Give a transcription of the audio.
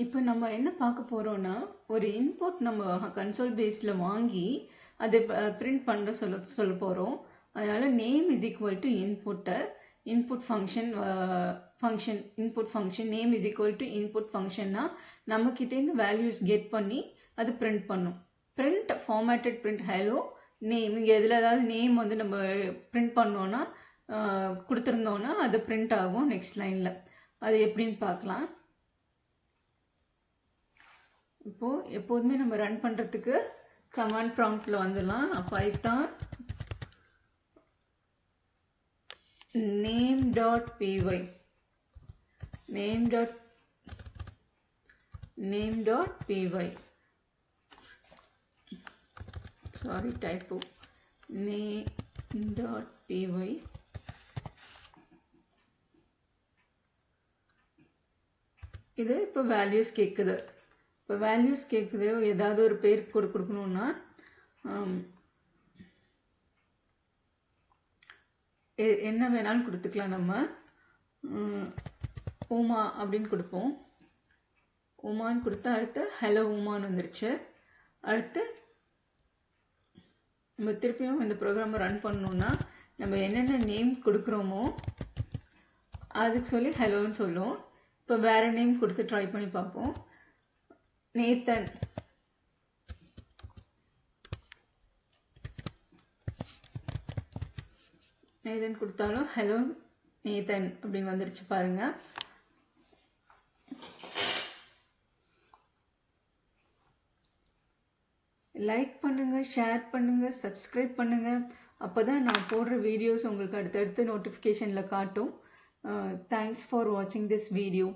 இப்போ நம்ம என்ன பார்க்க போறோம்னா ஒரு இன்புட் நம்ம கன்சோல் பேஸ்ல வாங்கி அதை பிரிண்ட் பண்ண சொல்ல போறோம். அதனால name is equal to input function input function name is equal to input ஃபங்க்ஷன்னா நம்ம கிட்ட இருந்து வேல்யூஸ் கெட் பண்ணி அது பிரிண்ட் பண்ணும். Print formatted print hello name. இங்கே எதில் ஏதாவது நேம் வந்து நம்ம பிரிண்ட் பண்ணோன்னா கொடுத்துருந்தோன்னா அது பிரிண்ட் ஆகும் நெக்ஸ்ட் லைனில். அது எப்படின்னு பார்க்கலாம். இப்போ எப்போதுமே நம்ம ரன் பண்ணுறதுக்கு கமாண்ட் ப்ராம்ப்டில் வந்துடலாம். Python name.py sorry typo name.py இது இப்போ வேல்யூஸ் கேட்குது. இப்போ வேல்யூஸ் கேட்குது, ஏதாவது ஒரு பேர் கொடுக்கணும்னா என்ன வேணாலும் கொடுத்துக்கலாம். நம்ம உமா அப்படின்னு கொடுப்போம். உமான்னு கொடுத்தா அடுத்து ஹலோ உமான்னு வந்துருச்சு. அடுத்து நம்ம திருப்பியும் இந்த ப்ரோக்ராமை ரன் பண்ணணும்னா நம்ம என்னென்ன நேம் கொடுக்குறோமோ அதுக்கு சொல்லி ஹலோன்னு சொல்லுவோம். இப்போ வேற நேம் கொடுத்து ட்ரை பண்ணி பார்ப்போம். நேத்தன் கொடுத்தாலும் ஹலோ நேத்தன் அப்படின்னு வந்துருச்சு பாருங்க. லைக் பண்ணுங்க, ஷேர் பண்ணுங்க, சப்ஸ்கிரைப் பண்ணுங்க. அப்போதான் நான் போடுற வீடியோஸ் உங்களுக்கு அடுத்தடுத்து நோட்டிஃபிகேஷன்ல காட்டும். தேங்க்ஸ் ஃபார் வாட்சிங் திஸ் வீடியோ.